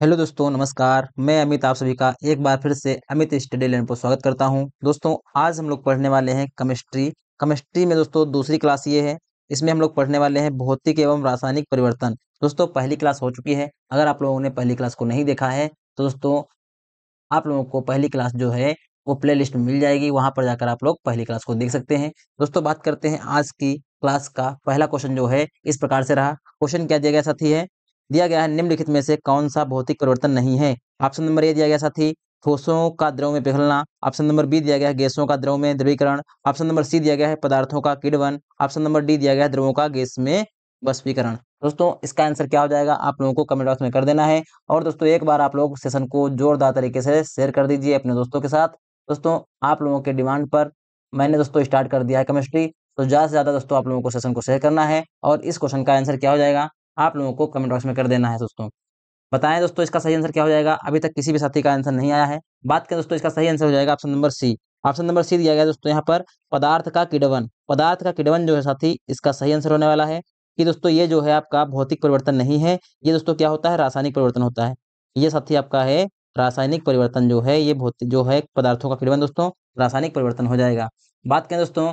Hello दोस्तों, नमस्कार। मैं अमित आप सभी का एक बार फिर से अमित स्टडी लैंड पर स्वागत करता हूं। दोस्तों, आज हम लोग पढ़ने वाले हैं केमिस्ट्री में दोस्तों दूसरी क्लास ये है। इसमें हम लोग पढ़ने वाले हैं भौतिक एवं रासायनिक परिवर्तन। दोस्तों, पहली क्लास हो चुकी है। अगर आप लोगों ने पहली क्लास को नहीं देखा है तो दोस्तों आप लोगों को पहली क्लास जो है वो प्लेलिस्ट में मिल जाएगी, वहां पर जाकर आप लोग पहली क्लास को देख सकते हैं। दोस्तों, बात करते हैं आज की क्लास का। पहला क्वेश्चन जो है इस प्रकार से रहा। क्वेश्चन क्या दिया गया साथी है? दिया गया है निम्नलिखित में से कौन सा भौतिक परिवर्तन नहीं है। ऑप्शन नंबर ए दिया गया साथी, ठोसों का द्रव में पिघलना। ऑप्शन नंबर बी दिया गया है गैसों का द्रव में द्रवीकरण। ऑप्शन नंबर सी दिया गया है पदार्थों का किण्वन। ऑप्शन नंबर डी दिया गया है द्रवों का गैस में वाष्पीकरण। दोस्तों, इसका आंसर क्या हो जाएगा आप लोगों को कमेंट बॉक्स में कर देना है। और दोस्तों, एक बार आप लोग सेशन को जोरदार तरीके से शेयर कर दीजिए अपने दोस्तों के साथ। दोस्तों, आप लोगों के डिमांड पर मैंने दोस्तों स्टार्ट कर दिया है केमिस्ट्री, तो ज़्यादा से ज़्यादा दोस्तों आप लोगों को सेशन को शेयर करना है। और इस क्वेश्चन का आंसर क्या हो जाएगा आप लोगों को कमेंट बॉक्स में कर देना है। दोस्तों, बताएं दोस्तों इसका सही आंसर क्या हो जाएगा। अभी तक किसी भी साथी का आंसर नहीं आया है। बात करें दोस्तों, इसका सही आंसर हो जाएगा option number C. Option number C दिया गया है दोस्तों यहाँ पर पदार्थ का किण्वन। पदार्थ का किण्वन जो है साथी, इसका सही आंसर होने वाला है कि दोस्तों ये जो है आपका भौतिक परिवर्तन नहीं है। ये दोस्तों क्या होता है, रासायनिक परिवर्तन होता है। ये साथी आपका है रासायनिक परिवर्तन जो है, ये भौतिक जो है पदार्थों का किण्वन दोस्तों रासायनिक परिवर्तन हो जाएगा। बात करें दोस्तों,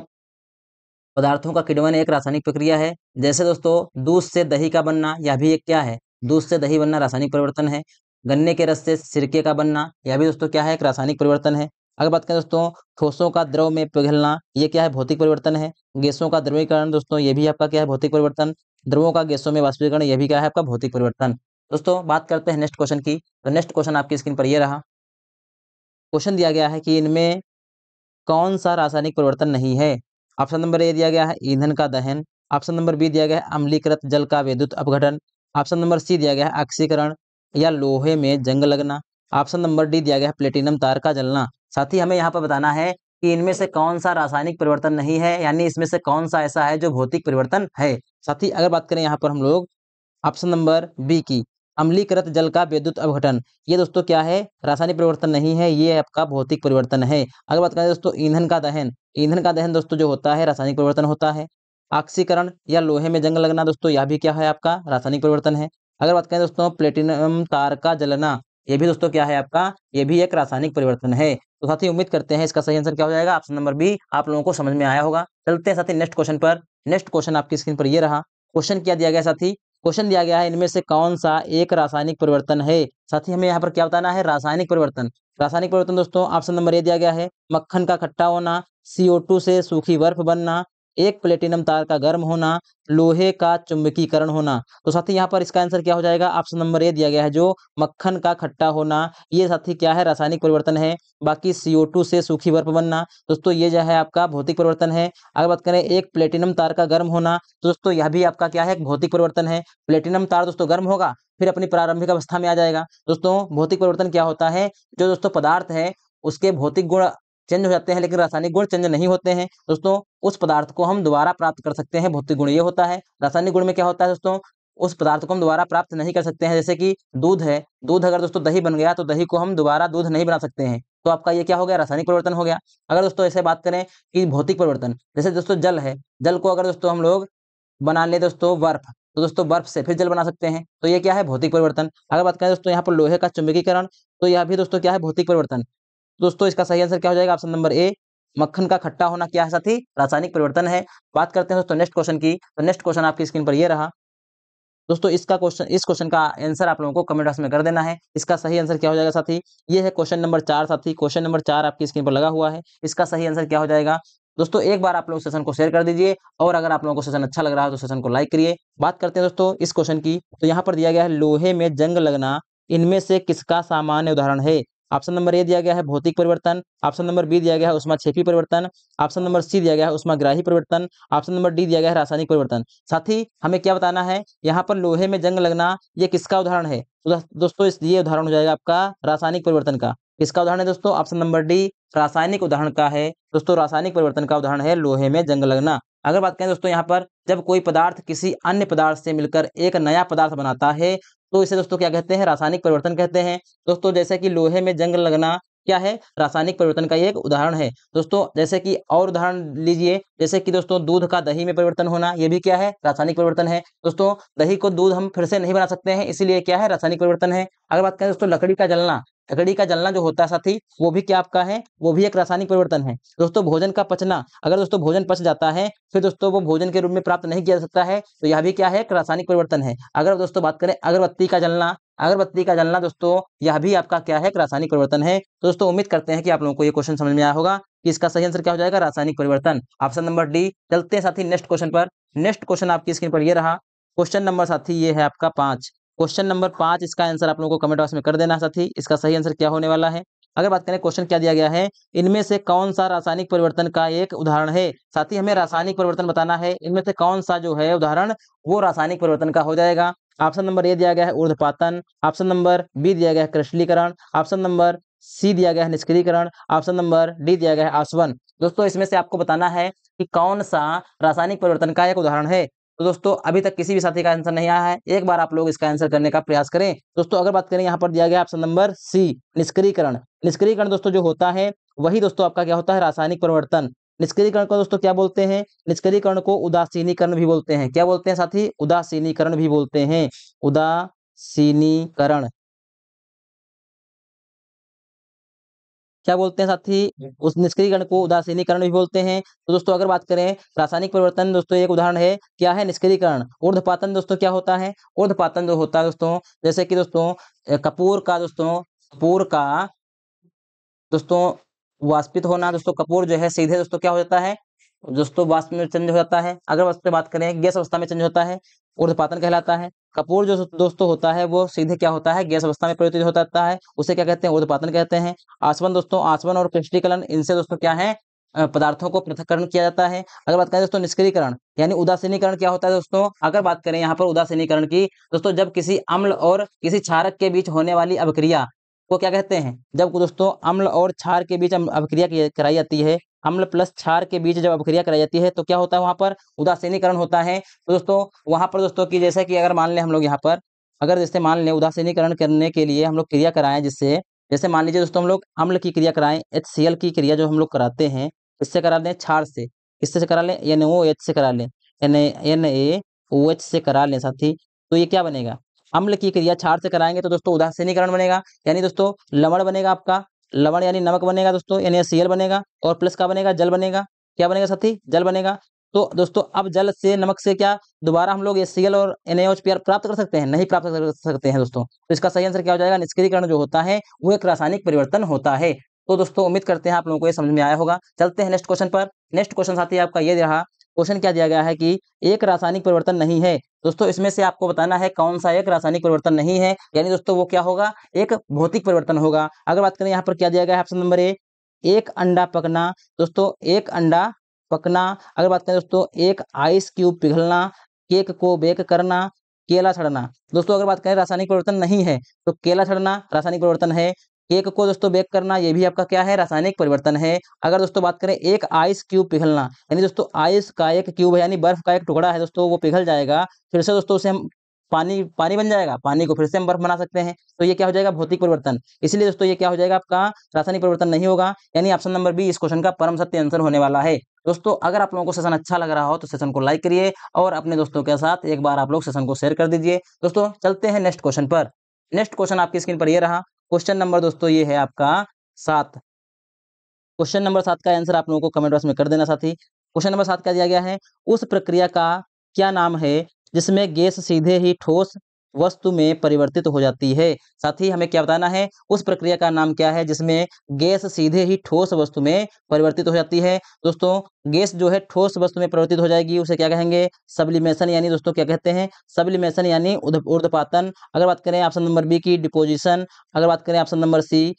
पदार्थों का किण्वन एक रासायनिक प्रक्रिया है। जैसे दोस्तों दूध से दही का बनना, यह भी एक क्या है, दूध से दही बनना रासायनिक परिवर्तन है। गन्ने के रस से सिरके का बनना, यह भी दोस्तों क्या है, एक रासायनिक परिवर्तन है। अगर बात करें दोस्तों ठोसों का द्रव में पिघलना, ये क्या है, भौतिक परिवर्तन है। गैसों का द्रवीकरण दोस्तों, ये भी आपका क्या है, भौतिक परिवर्तन। द्रवों का गैसों में वाष्पीकरण, ये भी क्या है आपका भौतिक परिवर्तन। दोस्तों, बात करते हैं नेक्स्ट क्वेश्चन की। तो नेक्स्ट क्वेश्चन आपकी स्क्रीन पर ये रहा। क्वेश्चन दिया गया है कि इनमें कौन सा रासायनिक परिवर्तन नहीं है। ऑप्शन नंबर ए दिया गया है ईंधन का दहन। ऑप्शन नंबर बी दिया गया है अम्लीकृत जल का विद्युत अपघटन। ऑप्शन नंबर सी दिया गया है ऑक्सीकरण या लोहे में जंग लगना। ऑप्शन नंबर डी दिया गया है प्लेटिनम तार का जलना। साथ ही हमें यहाँ पर बताना है कि इनमें से कौन सा रासायनिक परिवर्तन नहीं है, यानी इसमें से कौन सा ऐसा है जो भौतिक परिवर्तन है। साथ ही अगर बात करें यहाँ पर हम लोग ऑप्शन नंबर बी की अम्लीकृत जल का विद्युत अपघटन, ये दोस्तों क्या है, रासायनिक परिवर्तन नहीं है, ये आपका भौतिक परिवर्तन है। अगर बात करें दोस्तों ईंधन का दहन दोस्तों जो होता है रासायनिक परिवर्तन होता है। ऑक्सीकरण या लोहे में जंग लगना दोस्तों, यह भी क्या है आपका रासायनिक परिवर्तन है। अगर बात करें दोस्तों प्लेटिनम तार का जलना, ये भी दोस्तों क्या है आपका, ये भी एक रासायनिक परिवर्तन है। तो साथी उम्मीद करते हैं इसका सही आंसर क्या हो जाएगा, ऑप्शन नंबर बी आप लोगों को समझ में आया होगा। चलते हैं साथी नेक्स्ट क्वेश्चन पर। नेक्स्ट क्वेश्चन आपकी स्क्रीन पर ये रहा। क्वेश्चन क्या दिया गया साथी, क्वेश्चन दिया गया है इनमें से कौन सा एक रासायनिक परिवर्तन है। साथ ही हमें यहाँ पर क्या बताना है, रासायनिक परिवर्तन। रासायनिक परिवर्तन दोस्तों ऑप्शन नंबर ए दिया गया है मक्खन का खट्टा होना, CO2 से सूखी बर्फ बनना, एक प्लेटिनम तार का गर्म होना, लोहे का चुंबकीकरण होना। तो साथी यहाँ पर इसका आंसर क्या हो जाएगा, ऑप्शन नंबर ए दिया गया है जो मक्खन का खट्टा होना, ये साथी क्या है, रासायनिक परिवर्तन है। बाकी CO2 से सूखी बर्फ बनना दोस्तों, ये जो है आपका भौतिक परिवर्तन है। अगर बात करें एक प्लेटिनम तार का गर्म होना, तो दोस्तों यह भी आपका क्या है, एक भौतिक परिवर्तन है। प्लेटिनम तार दोस्तों गर्म होगा फिर अपनी प्रारंभिक अवस्था में आ जाएगा। दोस्तों भौतिक परिवर्तन क्या होता है, जो दोस्तों पदार्थ है उसके भौतिक गुण चेंज हो जाते हैं लेकिन रासायनिक गुण चेंज नहीं होते हैं। दोस्तों उस पदार्थ को हम दोबारा प्राप्त कर सकते हैं, भौतिक गुण ये होता है। रासायनिक गुण में क्या होता है दोस्तों, उस पदार्थ को हम दोबारा प्राप्त नहीं कर सकते हैं। जैसे कि दूध है, दूध अगर दोस्तों दही बन गया तो दही को हम दोबारा दूध नहीं बना सकते हैं, तो आपका ये क्या हो गया, रासायनिक परिवर्तन हो गया। अगर दोस्तों ऐसे बात करें कि भौतिक परिवर्तन, जैसे दोस्तों जल है, जल को अगर दोस्तों हम लोग बना ले दोस्तों बर्फ, तो दोस्तों बर्फ से फिर जल बना सकते हैं, तो ये क्या है, भौतिक परिवर्तन। अगर बात करें दोस्तों यहाँ पर लोहे का चुंबकीकरण, तो यह भी दोस्तों क्या है, भौतिक परिवर्तन। दोस्तों इसका सही आंसर क्या हो जाएगा, ऑप्शन नंबर ए मक्खन का खट्टा होना क्या है साथी, रासायनिक परिवर्तन है। बात करते हैं दोस्तों नेक्स्ट क्वेश्चन की। तो नेक्स्ट क्वेश्चन आपकी स्क्रीन पर ये रहा। दोस्तों इस क्वेश्चन का आंसर आप लोगों को कमेंट बॉक्स में कर देना है। इसका सही आंसर क्या हो जाएगा साथी, ये है क्वेश्चन नंबर 4 साथी। क्वेश्चन नंबर 4 आपकी स्क्रीन पर लगा हुआ है। इसका सही आंसर क्या हो जाएगा दोस्तों, एक बार आप लोग सेशन को शेयर कर दीजिए और अगर आप लोगों को सेशन अच्छा लग रहा है तो सेशन को लाइक करिए। बात करते हैं दोस्तों इस क्वेश्चन की। तो यहाँ पर दिया गया है लोहे में जंग लगना, इनमें से किसका सामान्य उदाहरण है। ऑप्शन नंबर ए दिया गया है भौतिक परिवर्तन। ऑप्शन नंबर बी दिया गया है उष्माक्षेपी परिवर्तन। ऑप्शन नंबर सी दिया गया है उष्माग्राही परिवर्तन। ऑप्शन नंबर डी दिया गया है रासायनिक परिवर्तन। साथ ही हमें क्या बताना है, यहाँ पर लोहे में जंग लगना ये किसका उदाहरण है। तो दोस्तों ये उदाहरण हो जाएगा आपका रासायनिक परिवर्तन का। किसका उदाहरण है दोस्तों, ऑप्शन नंबर डी रासायनिक उदाहरण का है। दोस्तों रासायनिक परिवर्तन का उदाहरण है लोहे में जंग लगना। अगर बात करें दोस्तों यहाँ पर जब कोई पदार्थ किसी अन्य पदार्थ से मिलकर एक नया पदार्थ बनाता है तो इसे दोस्तों क्या कहते हैं, रासायनिक परिवर्तन कहते हैं। दोस्तों जैसे कि लोहे में जंग लगना, क्या है, रासायनिक परिवर्तन का ये एक उदाहरण है। दोस्तों जैसे कि और उदाहरण लीजिए, जैसे कि दोस्तों दूध का दही में परिवर्तन होना, ये भी क्या है, रासायनिक परिवर्तन है। दोस्तों दही को दूध हम फिर से नहीं बना सकते हैं, इसीलिए क्या है, रासायनिक परिवर्तन है। अगर बात करें दोस्तों लकड़ी का जलना, लकड़ी का जलना जो होता है साथी, वो भी क्या आपका है, वो भी एक रासायनिक परिवर्तन है। दोस्तों भोजन का पचना, अगर दोस्तों भोजन पच जाता है फिर दोस्तों वो भोजन के रूप में प्राप्त नहीं किया जा सकता है, तो यह भी क्या है, एक रासायनिक परिवर्तन है। अगर दोस्तों बात करें अगरबत्ती का जलना, अगरबत्ती का जलना दोस्तों, यह भी आपका क्या है, एक रासायनिक परिवर्तन है। तो दोस्तों उम्मीद करते हैं कि आप लोगों को ये क्वेश्चन समझ में आया होगा कि इसका सही आंसर क्या हो जाएगा, रासायनिक परिवर्तन, ऑप्शन नंबर डी। चलते हैं साथी नेक्स्ट क्वेश्चन पर। नेक्स्ट क्वेश्चन आपकी स्क्रीन पर ये रहा, क्वेश्चन नंबर साथी ये है आपका 5। क्वेश्चन नंबर 5, इसका आंसर आप लोगों को कमेंट बॉक्स में कर देना साथी, इसका सही आंसर क्या होने वाला है। अगर बात करें क्वेश्चन क्या दिया गया है, इनमें से कौन सा रासायनिक परिवर्तन का एक उदाहरण है। साथी हमें रासायनिक परिवर्तन बताना है, इनमें से कौन सा जो है उदाहरण वो रासायनिक परिवर्तन का हो जाएगा। ऑप्शन नंबर ए दिया गया है ऊर्ध्वपातन, ऑप्शन नंबर बी दिया गया है क्रिस्टलीकरण, ऑप्शन नंबर सी दिया गया है निष्क्रियकरण, ऑप्शन नंबर डी दिया गया है आसवन। दोस्तों इसमें से आपको बताना है कि कौन सा रासायनिक परिवर्तन का एक उदाहरण है। तो दोस्तों अभी तक किसी भी साथी का आंसर नहीं आया है, एक बार आप लोग इसका आंसर करने का प्रयास करें। दोस्तों अगर बात करें यहाँ पर दिया गया ऑप्शन नंबर सी निष्क्रियकरण। निष्क्रियकरण दोस्तों जो होता है वही दोस्तों आपका क्या होता है, रासायनिक परिवर्तन। निष्क्रियकरण को दोस्तों क्या बोलते हैं, निष्क्रियकरण को उदासीनीकरण भी बोलते हैं। क्या बोलते हैं साथी, उदासीनीकरण भी बोलते हैं, उदासीनीकरण। क्या बोलते हैं साथी, उस निष्क्रियकरण को उदासीनीकरण भी बोलते हैं। तो दोस्तों अगर बात करें रासायनिक परिवर्तन, दोस्तों एक उदाहरण है, क्या है, निष्क्रियकरण। ऊर्ध्वपातन दोस्तों क्या होता है, ऊर्ध्वपातन जो होता है दोस्तों, जैसे कि दोस्तों कपूर का दोस्तों, कपूर का दोस्तों वाष्पित होना, दोस्तों कपूर जो है सीधे दोस्तों क्या हो जाता है, दोस्तों वाष्प में चेंज हो जाता है। अगर वाष्प बात करें गैस अवस्था में चेंज होता है, ऊर्ध्वपातन कहलाता है। कपूर जो दोस्तों होता है वो सीधे क्या होता है, गैस अवस्था में परिवर्तित हो जाता है, उसे क्या कहते हैं, ऊर्ध्वपातन कहते हैं। आसवन दोस्तों, आसवन और क्रिस्टलीकरण, इनसे दोस्तों क्या है, पदार्थों को पृथक्करण किया जाता है। अगर बात करें दोस्तों निष्क्रियकरण यानी उदासीनीकरण, क्या होता है दोस्तों, अगर बात करें यहाँ पर उदासीनीकरण की, दोस्तों जब किसी अम्ल और किसी क्षारक के बीच होने वाली अभिक्रिया को क्या कहते हैं, जब दोस्तों अम्ल और क्षार के बीच अभिक्रिया कराई जाती है, अम्ल प्लस क्षार के बीच जब अभिक्रिया कराई जाती है तो क्या होता है, वहां पर उदासीनीकरण होता है। तो दोस्तों वहां पर दोस्तों की जैसे कि अगर मान लें हम लोग यहाँ पर, अगर जैसे मान लें उदासीनीकरण करने के लिए हम लोग क्रिया कराएं, जिससे जैसे मान लीजिए दोस्तों हम लोग अम्ल की क्रिया कराएं, HCl की क्रिया जो हम लोग कराते हैं, इससे करा लें क्षार से, किससे से करा लें, NaOH से करा लें, NaOH से करा लें साथी, तो ये क्या बनेगा, अम्ल की क्रिया क्षार से कराएंगे तो दोस्तों उदासीनीकरण बनेगा, यानी दोस्तों लवण बनेगा आपका, लवण यानी नमक बनेगा दोस्तों, NaCl बनेगा, और प्लस का बनेगा, जल बनेगा। क्या बनेगा साथी, जल बनेगा। तो दोस्तों अब जल से, नमक से क्या दोबारा हम लोग HCl और NaOH प्राप्त कर सकते हैं, नहीं प्राप्त कर सकते हैं दोस्तों। तो इसका सही आंसर क्या हो जाएगा, निष्क्रियकरण जो होता है वो एक रासायनिक परिवर्तन होता है। तो दोस्तों उम्मीद करते हैं आप लोगों को ये समझ में आया होगा। चलते हैं नेक्स्ट क्वेश्चन पर। नेक्स्ट क्वेश्चन साथी आपका ये रहा, क्वेश्चन क्या दिया गया है कि एक रासायनिक परिवर्तन नहीं है। दोस्तों इसमें से आपको बताना है कौन सा एक रासायनिक परिवर्तन नहीं है, यानी दोस्तों वो क्या होगा, एक भौतिक परिवर्तन होगा। अगर बात करें यहाँ पर क्या दिया गया है, ऑप्शन नंबर ए, एक अंडा पकना। दोस्तों एक अंडा पकना। अगर बात करें दोस्तों एक आइस क्यूब पिघलना, केक को बेक करना, केला छड़ना। दोस्तों अगर बात करें रासायनिक परिवर्तन नहीं है तो केला छड़ना रासायनिक परिवर्तन है, केक को दोस्तों बेक करना ये भी आपका क्या है, रासायनिक परिवर्तन है। अगर दोस्तों बात करें एक आइस क्यूब पिघलना, यानी दोस्तों आइस का एक क्यूब है यानी बर्फ का एक टुकड़ा है दोस्तों, वो पिघल जाएगा, फिर से दोस्तों उसे हम पानी पानी बन जाएगा, पानी को फिर से हम बर्फ बना सकते हैं, तो ये क्या हो जाएगा, भौतिक परिवर्तन। इसलिए दोस्तों ये क्या हो जाएगा आपका, रासायनिक परिवर्तन नहीं होगा, यानी ऑप्शन नंबर बी इस क्वेश्चन का परम सत्य आंसर होने वाला है। दोस्तों अगर आप लोगों को सेशन अच्छा लग रहा हो तो सेशन को लाइक करिए और अपने दोस्तों के साथ एक बार आप लोग सेशन को शेयर कर दीजिए। दोस्तों चलते हैं नेक्स्ट क्वेश्चन पर। नेक्स्ट क्वेश्चन आपकी स्क्रीन पर ये रहा, क्वेश्चन नंबर दोस्तों ये है आपका 7। क्वेश्चन नंबर 7 का आंसर आप लोगों को कमेंट बॉक्स में कर देना साथी। क्वेश्चन नंबर 7 क्या दिया गया है, उस प्रक्रिया का क्या नाम है जिसमें गैस सीधे ही ठोस वस्तु में परिवर्तित हो जाती है। साथी हमें क्या बताना है, उस प्रक्रिया का नाम क्या है जिसमें गैस सीधे ही ठोस वस्तु में परिवर्तित हो जाती है। दोस्तों गैस जो है ठोस वस्तु में परिवर्तित हो जाएगी, उसे क्या कहेंगे, सब्लिमेशन, यानी दोस्तों क्या कहते हैं, सब्लिमेशन यानी ऊर्ध्वपातन। अगर बात करें ऑप्शन नंबर बी की डिपोजिशन, अगर बात करें option number C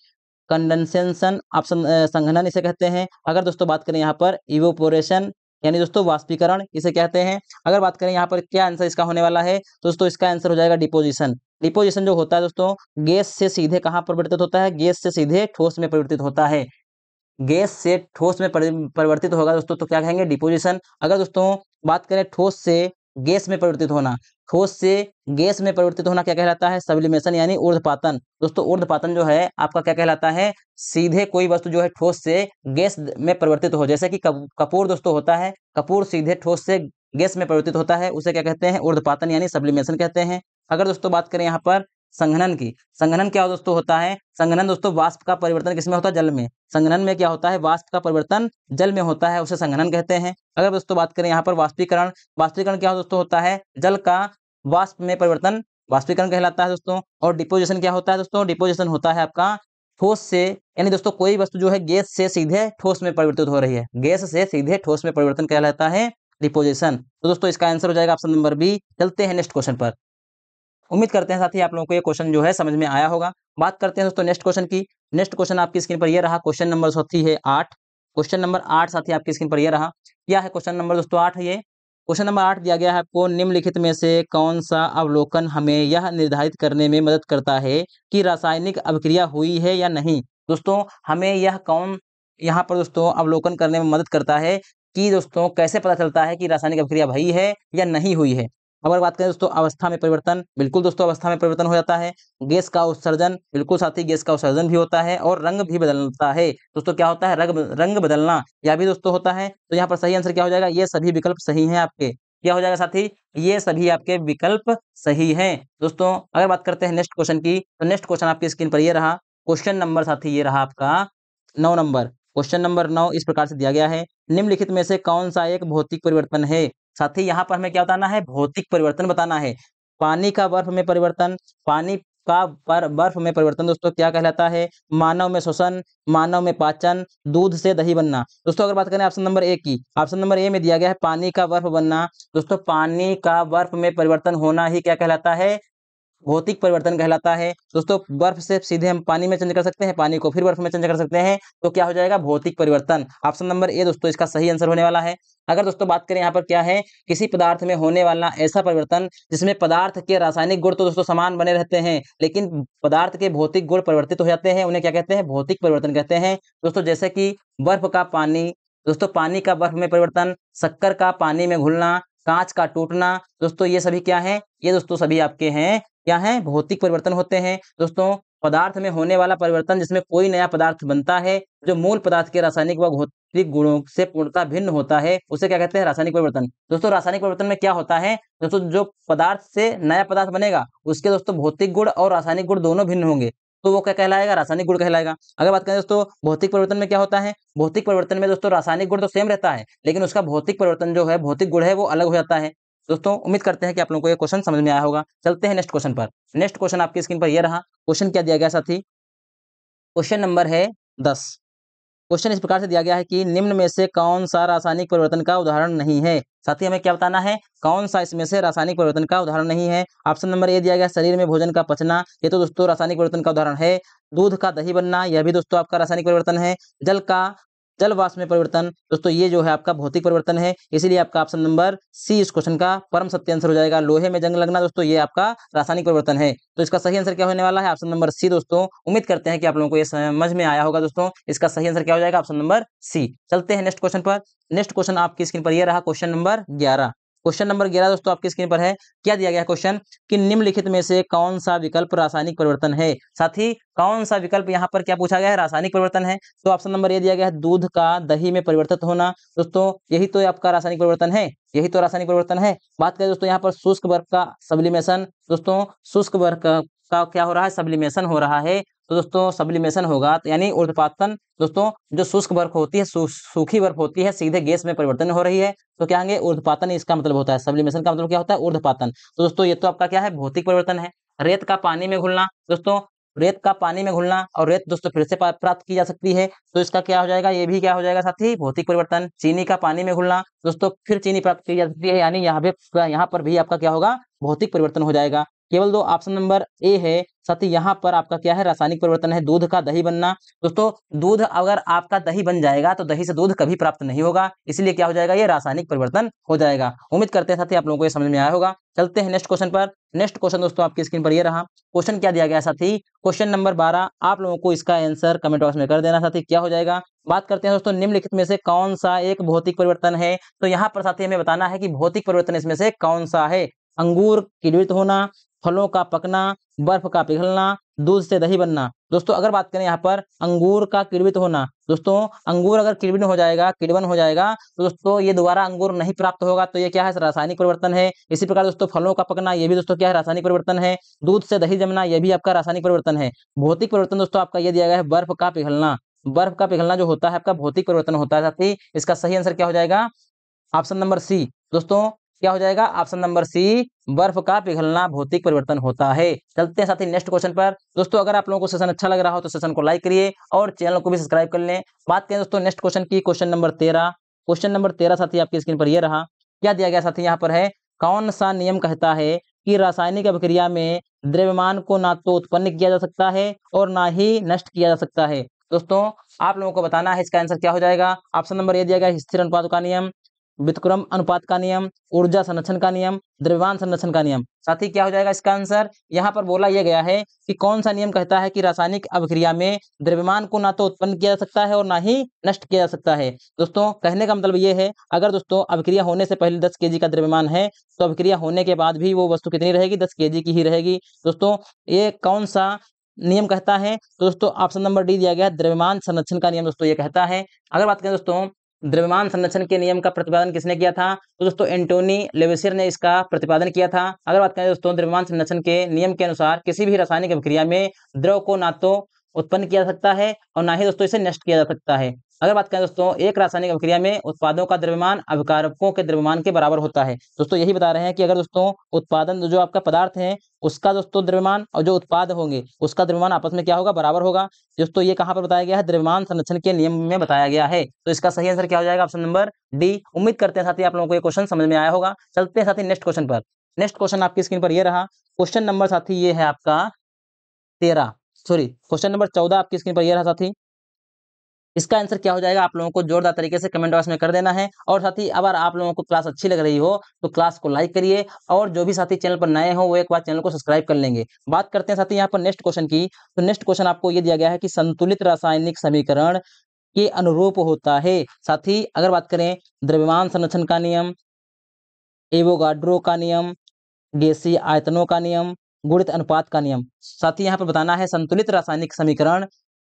condensation, option संघनन इसे कहते हैं। अगर दोस्तों बात करें यहाँ पर इवोपोरेशन यानी दोस्तों वाष्पीकरण इसे कहते हैं। अगर बात करें यहाँ पर क्या आंसर इसका होने वाला है, दोस्तों इसका आंसर हो जाएगा डिपोजिशन। डिपोजिशन जो होता है दोस्तों, गैस से सीधे कहाँ परिवर्तित होता है, गैस से सीधे ठोस में परिवर्तित होता है। गैस से ठोस में परिवर्तित होगा दोस्तों तो क्या कहेंगे, डिपोजिशन। अगर दोस्तों बात करें ठोस से गैस में परिवर्तित होना। ठोस से गैस में परिवर्तित होना क्या कहलाता है? सब्लिमेशन यानी ऊर्ध्वपातन। दोस्तों ऊर्ध्वपातन जो है आपका क्या कहलाता है? सीधे कोई वस्तु जो है ठोस से गैस में परिवर्तित हो, जैसे कि कपूर दोस्तों होता है, कपूर सीधे ठोस से गैस में परिवर्तित होता है, उसे क्या कहते हैं? ऊर्ध्वपातन यानी सब्लिमेशन कहते हैं। अगर दोस्तों बात करें यहाँ पर संघनन की, संघनन क्या दोस्तों होता है? संघनन दोस्तों वाष्प का परिवर्तन किसमें होता है? जल में। संघनन में क्या होता है? वाष्प का परिवर्तन जल में होता है, उसे संघनन कहते हैं। अगर दोस्तों बात करें यहाँ पर वाष्पीकरण, वाष्पीकरण क्या दोस्तों होता है? जल का वाष्प में परिवर्तन वाष्पीकरण कहलाता है दोस्तों। और डिपोजिशन क्या होता है दोस्तों? डिपोजिशन होता है आपका ठोस से, यानी दोस्तों कोई वस्तु जो है गैस से सीधे ठोस में परिवर्तित हो रही है, गैस से सीधे ठोस में परिवर्तन कहलाता है डिपोजिशन। तो दोस्तों इसका आंसर हो जाएगा ऑप्शन नंबर बी। चलते हैं नेक्स्ट क्वेश्चन पर। उम्मीद करते हैं साथी आप लोगों को ये क्वेश्चन जो है समझ में आया होगा। बात करते हैं दोस्तों नेक्स्ट क्वेश्चन की। नेक्स्ट क्वेश्चन आपकी स्क्रीन पर ये रहा, क्वेश्चन नंबर साथी है 8। क्वेश्चन नंबर 8 साथी आपकी स्क्रीन पर ये रहा। क्या है क्वेश्चन नंबर दोस्तों 8 है ये? क्वेश्चन नंबर 8 दिया गया है आपको, निम्नलिखित में से कौन सा अवलोकन हमें यह निर्धारित करने में मदद करता है कि रासायनिक अभिक्रिया हुई है या नहीं? दोस्तों हमें यह कौन यहाँ पर दोस्तों अवलोकन करने में मदद करता है कि दोस्तों कैसे पता चलता है कि रासायनिक अभिक्रिया हुई है या नहीं हुई है? अगर बात करें दोस्तों अवस्था में परिवर्तन, बिल्कुल दोस्तों अवस्था में परिवर्तन हो जाता है। गैस का उत्सर्जन, बिल्कुल साथी गैस का उत्सर्जन भी होता है। और रंग भी बदलता है दोस्तों, क्या होता है? रंग बदलना, यह भी दोस्तों होता है। तो यहाँ पर सही आंसर क्या हो जाएगा? ये सभी विकल्प सही हैं आपके। क्या हो जाएगा साथी? ये सभी आपके विकल्प सही हैं दोस्तों। अगर बात करते हैं नेक्स्ट क्वेश्चन की, तो नेक्स्ट क्वेश्चन आपकी स्क्रीन पर ये रहा, क्वेश्चन नंबर साथी ये रहा आपका 9 नंबर। क्वेश्चन नंबर 9 इस प्रकार से दिया गया है, निम्नलिखित में से कौन सा एक भौतिक परिवर्तन है? साथी यहाँ पर हमें क्या बताना है? भौतिक परिवर्तन बताना है। पानी का बर्फ में परिवर्तन, पानी का बर्फ में परिवर्तन दोस्तों क्या कहलाता है? मानव में श्वसन, मानव में पाचन, दूध से दही बनना। दोस्तों अगर बात करें ऑप्शन नंबर ए की, ऑप्शन नंबर ए में दिया गया है पानी का बर्फ बनना। दोस्तों पानी का बर्फ में परिवर्तन होना ही क्या कहलाता है? भौतिक परिवर्तन कहलाता है। दोस्तों बर्फ से सीधे हम पानी में चेंज कर सकते हैं, पानी को फिर बर्फ में चेंज कर सकते हैं, तो क्या हो जाएगा? भौतिक परिवर्तन। ऑप्शन नंबर ए दोस्तों इसका सही आंसर होने वाला है। अगर दोस्तों बात करें यहाँ पर क्या है, किसी पदार्थ में होने वाला ऐसा परिवर्तन जिसमें पदार्थ के रासायनिक गुण तो दोस्तों समान बने रहते हैं, लेकिन पदार्थ के भौतिक गुण परिवर्तित हो जाते हैं, उन्हें क्या कहते हैं? भौतिक परिवर्तन कहते हैं दोस्तों। जैसे कि बर्फ का पानी, दोस्तों पानी का बर्फ में परिवर्तन, शक्कर का पानी में घुलना, कांच का टूटना, दोस्तों ये सभी क्या है? ये दोस्तों सभी आपके हैं क्या है? भौतिक परिवर्तन होते हैं दोस्तों। पदार्थ में होने वाला परिवर्तन जिसमें कोई नया पदार्थ बनता है जो मूल पदार्थ के रासायनिक व भौतिक गुणों से पूर्णतः भिन्न होता है, उसे क्या कहते हैं? रासायनिक परिवर्तन। दोस्तों रासायनिक परिवर्तन में क्या होता है दोस्तों? जो पदार्थ से नया पदार्थ बनेगा उसके दोस्तों भौतिक गुण और रासायनिक गुण दोनों भिन्न होंगे, तो वो क्या कहलाएगा? रासायनिक गुण कहलाएगा। अगर बात करें दोस्तों भौतिक परिवर्तन में क्या होता है, भौतिक परिवर्तन में दोस्तों रासायनिक गुण तो सेम रहता है, लेकिन उसका भौतिक परिवर्तन जो है, भौतिक गुण है वो अलग हो जाता है। दोस्तों उम्मीद करते हैं कि आप लोगों को ये क्वेश्चन समझ में आया होगा। चलते हैं नेक्स्ट क्वेश्चन पर। नेक्स्ट क्वेश्चन आपकी स्क्रीन पर ये रहा, क्वेश्चन क्या दिया गया साथी? क्वेश्चन नंबर है 10। क्वेश्चन इस प्रकार से दिया गया है कि निम्न में से कौन सा रासायनिक परिवर्तन का उदाहरण नहीं है? साथी हमें क्या बताना है? कौन सा इसमें से रासायनिक परिवर्तन का उदाहरण नहीं है? ऑप्शन नंबर ए दिया गया शरीर में भोजन का पचना, ये तो दोस्तों रासायनिक परिवर्तन का उदाहरण है। दूध का दही बनना, यह भी दोस्तों आपका रासायनिक परिवर्तन है। जल वाष्प में परिवर्तन, दोस्तों ये जो है आपका भौतिक परिवर्तन है, इसीलिए आपका ऑप्शन नंबर सी इस क्वेश्चन का परम सत्य आंसर हो जाएगा। लोहे में जंग लगना दोस्तों ये आपका रासायनिक परिवर्तन है, तो इसका सही आंसर क्या होने वाला है? ऑप्शन नंबर सी दोस्तों। उम्मीद करते हैं कि आप लोगों को ये समझ में आया होगा दोस्तों। इसका सही आंसर क्या हो जाएगा? Option number C. चलते हैं नेक्स्ट क्वेश्चन पर। नेक्स्ट क्वेश्चन आपकी स्क्रीन पर ये रहा, क्वेश्चन नंबर 11। क्वेश्चन नंबर 11 दोस्तों आपकी स्क्रीन पर है, क्या दिया गया है क्वेश्चन कि निम्नलिखित में से कौन सा विकल्प रासायनिक परिवर्तन है? साथी कौन सा विकल्प यहाँ पर क्या पूछा गया है? रासायनिक परिवर्तन है। तो ऑप्शन नंबर ए दिया गया है दूध का दही में परिवर्तित होना, दोस्तों यही तो आपका रासायनिक परिवर्तन है, यही तो रासायनिक परिवर्तन है। बात करें दोस्तों यहाँ पर शुष्क बर्फ का सब्लिमेशन, दोस्तों शुष्क बर्फ का क्या हो रहा है? सब्लिमेशन हो रहा है। तो दोस्तों सब्लिमेशन होगा तो यानी ऊर्ध्वपातन, दोस्तों जो शुष्क बर्फ होती है, सूखी बर्फ होती है, सीधे गैस में परिवर्तन हो रही है, तो क्या होंगे? ऊर्ध्वपातन इसका मतलब होता है। सब्लिमेशन का मतलब क्या होता है? ऊर्ध्वपातन। तो दोस्तों ये तो आपका क्या है? भौतिक परिवर्तन है। रेत का पानी में घुलना, दोस्तों रेत का पानी में घुलना, और रेत दोस्तों फिर से प्राप्त की जा सकती है, तो इसका क्या हो जाएगा? ये भी क्या हो जाएगा साथी? भौतिक परिवर्तन। चीनी का पानी में घुलना, दोस्तों फिर चीनी प्राप्त की जा सकती है, यानी यहाँ पर भी आपका क्या होगा? भौतिक परिवर्तन हो जाएगा। केवल दो ऑप्शन नंबर ए है। साथ ही यहाँ पर आपका क्या है, रासायनिक परिवर्तन है दूध का दही बनना। दोस्तों दूध अगर आपका दही बन जाएगा तो दही से दूध कभी प्राप्त नहीं होगा, इसलिए क्या हो जाएगा, ये रासायनिक परिवर्तन हो जाएगा। उम्मीद करते हैं साथी आप लोगों को ये समझ में आया होगा। चलते हैं नेक्स्ट क्वेश्चन पर। नेक्स्ट क्वेश्चन दोस्तों आपकी स्क्रीन पर ये रहा। क्वेश्चन क्या दिया गया साथी, क्वेश्चन नंबर 12। आप लोगों को इसका आंसर कमेंट बॉक्स में कर देना साथी, क्या हो जाएगा। बात करते हैं दोस्तों निम्नलिखित में से कौन सा एक भौतिक परिवर्तन है। तो यहाँ पर साथी हमें बताना है कि भौतिक परिवर्तन इसमें से कौन सा है। अंगूर किण्वित होना, फलों का पकना, बर्फ का पिघलना, दूध से दही बनना। दोस्तों अगर बात करें यहाँ पर अंगूर का किण्वित होना, दोस्तों अंगूर अगर किण्वन हो जाएगा तो दोस्तों ये दोबारा अंगूर नहीं प्राप्त होगा, तो ये क्या है, रासायनिक परिवर्तन है। इसी प्रकार दोस्तों फलों का पकना, ये भी दोस्तों क्या है, रासायनिक परिवर्तन है। दूध से दही जमना, ये भी आपका रासायनिक परिवर्तन है। भौतिक परिवर्तन दोस्तों आपका ये दिया गया है बर्फ का पिघलना। बर्फ का पिघलना जो होता है आपका भौतिक परिवर्तन होता है साथी। इसका सही आंसर क्या हो जाएगा, ऑप्शन नंबर सी। दोस्तों क्या हो जाएगा, ऑप्शन नंबर सी, बर्फ का पिघलना भौतिक परिवर्तन होता है। चलते हैं साथी नेक्स्ट क्वेश्चन पर। दोस्तों अगर आप लोगों को सेशन अच्छा लग रहा हो तो सेशन को लाइक करिए और चैनल को भी सब्सक्राइब कर लें। बात करें दोस्तों नेक्स्ट क्वेश्चन की, क्वेश्चन नंबर 13। क्वेश्चन नंबर 13 साथी आपकी स्क्रीन पर यह रहा। क्या दिया गया साथी यहाँ पर है, कौन सा नियम कहता है कि रासायनिक अभिक्रिया में द्रव्यमान को ना तो उत्पन्न किया जा सकता है और ना ही नष्ट किया जा सकता है। दोस्तों आप लोगों को बताना है इसका आंसर क्या हो जाएगा। ऑप्शन नंबर ए दिया गया स्थिर अनुपात का नियम, व्युत्क्रम अनुपात का नियम, ऊर्जा संरक्षण का नियम, द्रव्यमान संरक्षण का नियम। साथी क्या हो जाएगा इसका आंसर। यहाँ पर बोला यह गया है कि कौन सा नियम कहता है कि रासायनिक अभिक्रिया में द्रव्यमान को ना तो उत्पन्न किया जा सकता है और ना ही नष्ट किया जा सकता है। दोस्तों कहने का मतलब ये है, अगर दोस्तों अभिक्रिया होने से पहले 10 केजी का द्रव्यमान है तो अभिक्रिया होने के बाद भी वो वस्तु कितनी रहेगी, 10 केजी की ही रहेगी। दोस्तों ये कौन सा नियम कहता है, तो दोस्तों ऑप्शन नंबर डी दिया गया द्रव्यमान संरक्षण का नियम दोस्तों ये कहता है। अगर बात करें दोस्तों द्रव्यमान संरक्षण के नियम का प्रतिपादन किसने किया था, तो दोस्तों एंटोनी लेवेसियर ने इसका प्रतिपादन किया था। अगर बात करें दोस्तों द्रव्यमान संरक्षण के नियम के अनुसार किसी भी रासायनिक अभिक्रिया में द्रव को ना तो उत्पन्न किया जा सकता है और ना ही दोस्तों इसे नष्ट किया जा सकता है। अगर बात करें दोस्तों एक रासायनिक अभिक्रिया में उत्पादों का द्रव्यमान अभिकारकों के द्रव्यमान के बराबर होता है। दोस्तों यही बता रहे हैं कि अगर दोस्तों उत्पादन जो आपका पदार्थ है उसका दोस्तों द्रव्यमान और जो उत्पाद होंगे उसका द्रव्यमान आपस में क्या होगा, बराबर होगा। दोस्तों ये कहाँ पर बताया गया है, द्रव्यमान संरक्षण के नियम में बताया गया है। तो इसका सही आंसर क्या हो जाएगा, ऑप्शन नंबर डी। उम्मीद करते हैं साथी आप लोगों को ये क्वेश्चन समझ में आया होगा। चलते हैं साथी नेक्स्ट क्वेश्चन पर। नेक्स्ट क्वेश्चन आपकी स्क्रीन पर ये रहा। क्वेश्चन नंबर साथी ये है आपका 13, सॉरी क्वेश्चन नंबर 14 आपकी स्क्रीन पर ये रहा साथी। इसका आंसर क्या हो जाएगा आप लोगों को जोरदार तरीके से कमेंट बॉक्स में कर देना है। और साथी अगर आप लोगों को क्लास अच्छी लग रही हो तो क्लास को लाइक करिए और जो भी साथी चैनल पर नए हो वो एक बार चैनल को सब्सक्राइब कर लेंगे। बात करते हैं साथी यहाँ पर नेक्स्ट क्वेश्चन की। तो नेक्स्ट क्वेश्चन आपको ये दिया गया है कि संतुलित रासायनिक समीकरण के अनुरूप होता है। साथी अगर बात करें द्रव्यमान संरक्षण का नियम, एवोगाड्रो का नियम, गैसीय आयतनों का नियम, गुणित अनुपात का नियम। साथी यहाँ पर बताना है संतुलित रासायनिक समीकरण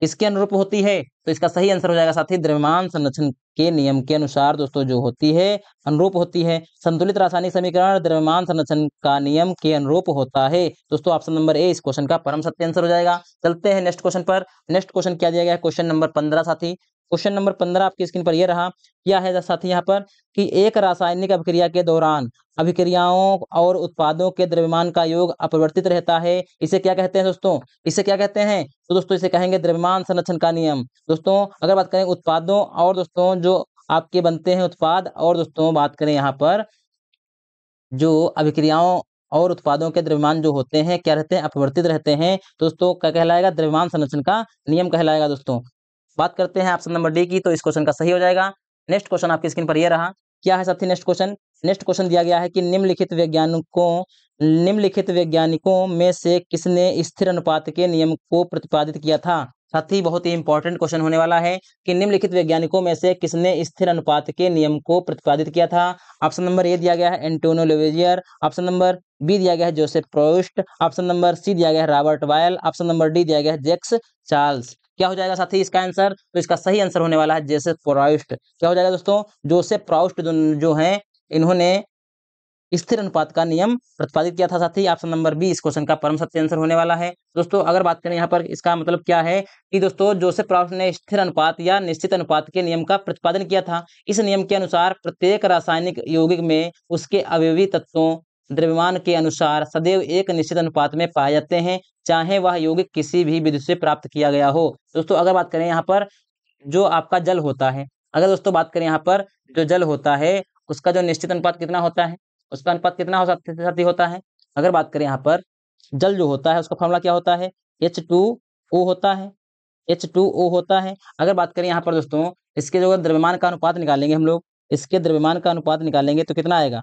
किसके अनुरूप होती है, तो इसका सही आंसर हो जाएगा साथी द्रव्यमान संरक्षण के नियम के अनुसार दोस्तों जो होती है अनुरूप होती है। संतुलित रासायनिक समीकरण द्रव्यमान संरक्षण का नियम के अनुरूप होता है। दोस्तों ऑप्शन नंबर ए इस क्वेश्चन का परम सत्य आंसर हो जाएगा। चलते हैं नेक्स्ट क्वेश्चन पर। नेक्स्ट क्वेश्चन क्या दिया गया है, क्वेश्चन नंबर 15 साथी। क्वेश्चन नंबर 15 आपकी स्क्रीन पर यह रहा। क्या है साथी यहाँ पर कि एक रासायनिक अभिक्रिया के दौरान अभिक्रियाओं और उत्पादों के द्रव्यमान का योग अपरिवर्तित रहता है, इसे क्या कहते हैं दोस्तों, इसे क्या कहते हैं, तो दोस्तों इसे कहेंगे द्रव्यमान संरक्षण का नियम। दोस्तों अगर बात करें उत्पादों और दोस्तों जो आपके बनते हैं उत्पाद और दोस्तों बात करें यहाँ पर जो अभिक्रियाओं और उत्पादों के द्रव्यमान जो होते हैं क्या रहते हैं, अपरिवर्तित रहते हैं। दोस्तों क्या कहलाएगा, द्रव्यमान संरक्षण का नियम कहलाएगा। दोस्तों बात करते हैं ऑप्शन नंबर डी की, तो इस क्वेश्चन का सही हो जाएगा। नेक्स्ट क्वेश्चन आपकी स्क्रीन पर यह रहा। क्या है साथी नेक्स्ट क्वेश्चन। नेक्स्ट क्वेश्चन दिया गया है कि निम्नलिखित वैज्ञानिकों में से किसने स्थिर अनुपात के नियम को प्रतिपादित किया था। साथी बहुत ही इंपॉर्टेंट क्वेश्चन होने वाला है कि निम्नलिखित वैज्ञानिकों में से किसने स्थिर अनुपात के नियम को प्रतिपादित किया था। ऑप्शन नंबर ए दिया गया है एंटोनियो लेवेजियर, ऑप्शन नंबर बी दिया गया है जोसेफ प्रोस्ट, ऑप्शन नंबर सी दिया गया है रॉबर्ट बायल, ऑप्शन नंबर डी दिया गया है जैक्स चार्ल्स। क्या हो जाएगा साथी इसका आंसर, तो इसका सही आंसर होने वाला है जोसेफ प्रोस्ट। क्या हो जाएगा दोस्तों, जोसेफ प्रोस्ट जो हैं इन्होंने स्थिर अनुपात का नियम प्रतिपादित किया था। साथी ऑप्शन नंबर बी इस क्वेश्चन का परम सत्य आंसर होने वाला है। दोस्तों अगर बात करें यहाँ पर इसका मतलब क्या है कि दोस्तों जोसेफ प्रोस्ट ने स्थिर अनुपात या निश्चित अनुपात के नियम का प्रतिपादन किया था। इस नियम के अनुसार प्रत्येक रासायनिक यौगिक में उसके अवयवी तत्वों द्रव्यमान के अनुसार सदैव एक निश्चित अनुपात में पाए जाते हैं, चाहे वह यौगिक किसी भी विधि से प्राप्त किया गया हो। दोस्तों अगर बात करें यहाँ पर जो आपका जल होता है, अगर दोस्तों बात करें यहाँ पर जो जल होता है उसका जो निश्चित अनुपात कितना होता है, उसका अनुपात कितना हो सकता होता है। अगर बात करें यहाँ पर जल जो होता है उसका फॉर्मूला क्या होता है, H2O होता है, H2O होता है। अगर बात करें यहाँ पर दोस्तों इसके जो द्रव्यमान का अनुपात निकालेंगे हम लोग, इसके द्रव्यमान का अनुपात निकालेंगे तो कितना आएगा,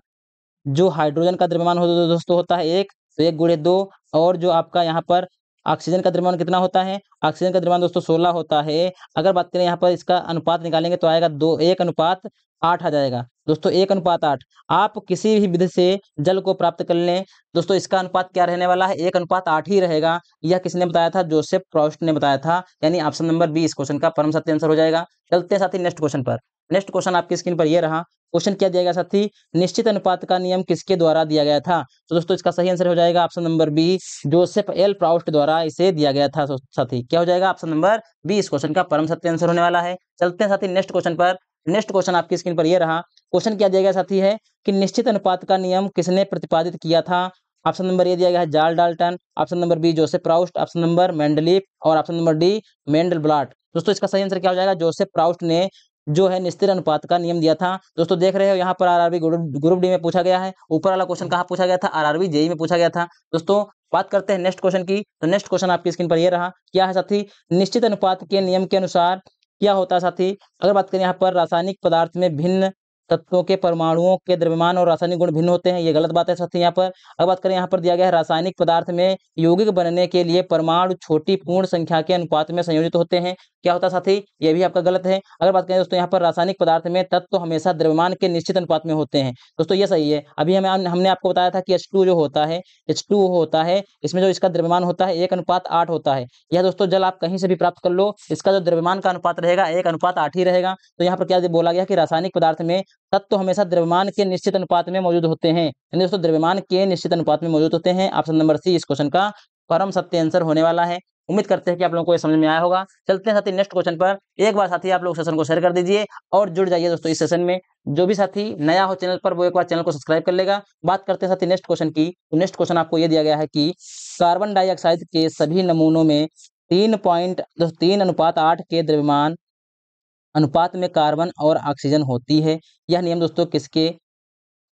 जो हाइड्रोजन का द्रव्यमान हो दोस्तों होता है 1, तो 1 गुणे 2, और जो आपका यहाँ पर ऑक्सीजन का द्रव्यमान कितना होता है, ऑक्सीजन का द्रव्यमान दोस्तों 16 होता है। अगर बात करें यहाँ पर इसका अनुपात निकालेंगे तो आएगा 1:8 आ जाएगा दोस्तों, 1:8। आप किसी भी विधि से जल को प्राप्त कर लें दोस्तों, इसका अनुपात क्या रहने वाला है, 1:8 ही रहेगा। यह किसने बताया था, जोसेफ प्रोस्ट ने बताया था, यानी ऑप्शन नंबर बी इस क्वेश्चन का परम सत्य आंसर हो जाएगा। चलते हैं साथी नेक्स्ट क्वेश्चन पर। नेक्स्ट क्वेश्चन आपकी स्क्रीन पर ये रहा। क्वेश्चन क्या दिया गया साथी, निश्चित अनुपात का नियम किसके द्वारा दिया गया था। तो दोस्तों इसका सही आंसर हो जाएगा option number B, Joseph L Proust द्वारा इसे दिया गया था। साथी क्या हो जाएगा, ऑप्शन नंबर बी इस क्वेश्चन का परम सत्य आंसर होने वाला है। चलते हैं साथी नेक्स्ट क्वेश्चन पर। नेक्स्ट क्वेश्चन आपकी स्क्रीन पर ये रहा। क्वेश्चन क्या दिया गया साथी है कि निश्चित अनुपात का नियम किसने प्रतिपादित किया था। ऑप्शन नंबर ए दिया गया है John Dalton, option number B Joseph Proust, option number Mendeleev और ऑप्शन नंबर डी मेंडलब्लाट। दोस्तों इसका सही आंसर क्या हो जाएगा, जोसेफ प्राउस्ट ने जो है निश्चित अनुपात का नियम दिया था। दोस्तों देख रहे हो यहाँ पर आरआरबी ग्रुप डी में पूछा गया है। ऊपर वाला क्वेश्चन कहाँ पूछा गया था, आरआरबी जेई में पूछा गया था। दोस्तों बात करते हैं नेक्स्ट क्वेश्चन की। तो नेक्स्ट क्वेश्चन आपकी स्क्रीन पर ये रहा। क्या है साथी, निश्चित अनुपात के नियम के अनुसार क्या होता है साथी। अगर बात करें यहाँ पर रासायनिक पदार्थ में भिन्न तत्वों के परमाणुओं के द्रव्यमान और रासायनिक गुण भिन्न होते हैं, ये गलत बात है साथी। यहाँ पर अगर बात करें यहाँ पर दिया गया है रासायनिक पदार्थ में यौगिक बनने के लिए परमाणु छोटी पूर्ण संख्या के अनुपात में संयोजित होते हैं, क्या होता है साथी, ये भी आपका गलत है। अगर बात करें दोस्तों यहाँ पर रासायनिक पदार्थ में तत्व हमेशा द्रव्यमान के निश्चित अनुपात में होते हैं, दोस्तों ये सही है। अभी हमने आपको बताया था कि H2 जो होता है, H2O होता है, इसमें जो इसका द्रव्यमान होता है 1:8 होता है। यह दोस्तों जल आप कहीं से भी प्राप्त कर लो, इसका जो द्रव्यमान का अनुपात रहेगा 1:8 ही रहेगा। तो यहाँ पर क्या बोला गया कि रासायनिक पदार्थ में तत्व हमेशा द्रव्यमान के निश्चित अनुपात में मौजूद होते हैं, यानी दोस्तों द्रव्यमान के निश्चित अनुपात में मौजूद होते हैं। ऑप्शन नंबर सी इस क्वेश्चन का परम सत्य आंसर होने वाला है। उम्मीद करते हैं कि आप लोगों को ये समझ में आया होगा। चलते हैं साथी नेक्स्ट क्वेश्चन पर। एक बार साथी आप लोग सेशन को शेयर कर दीजिए और जुड़ जाइए दोस्तों इस सेशन में। जो भी साथी नया हो चैनल पर वो एक बार चैनल को सब्सक्राइब कर लेगा। बात करते हैं साथी नेक्स्ट क्वेश्चन की। तो नेक्स्ट क्वेश्चन आपको ये दिया गया है कि कार्बन डाइऑक्साइड के सभी नमूनों में 3:8 के द्रव्यमान अनुपात में कार्बन और ऑक्सीजन होती है। यह नियम दोस्तों किसके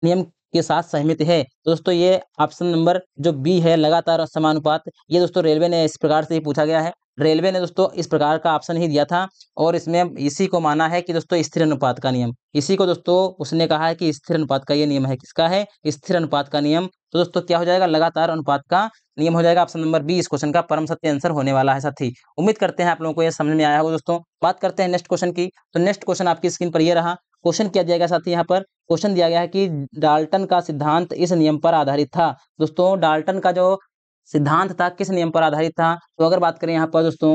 नियम के साथ सहमत है। दोस्तों ये ऑप्शन नंबर जो बी है लगातार समानुपात, ये दोस्तों रेलवे ने इस प्रकार से ही पूछा गया है। रेलवे ने दोस्तों इस प्रकार का ऑप्शन ही दिया था और इसमें इसी को माना है कि दोस्तों स्थिर अनुपात का नियम, इसी को दोस्तों उसने कहा है कि स्थिर अनुपात का ये नियम है। किसका है, स्थिर अनुपात का नियम। तो दोस्तों क्या हो जाएगा, लगातार अनुपात का नियम हो जाएगा। ऑप्शन नंबर बी इस क्वेश्चन का परम सत्य आंसर होने वाला है साथी। उम्मीद करते हैं आप लोगों को यह समझ में आया होगा दोस्तों। बात करते हैं नेक्स्ट क्वेश्चन की। तो नेक्स्ट क्वेश्चन आपकी स्क्रीन पर ये रहा। क्वेश्चन क्या दिया गया साथी, यहाँ पर क्वेश्चन दिया गया है कि डाल्टन का सिद्धांत इस नियम पर आधारित था। दोस्तों डाल्टन का जो सिद्धांत था किस नियम पर आधारित था। तो अगर बात करें यहाँ पर दोस्तों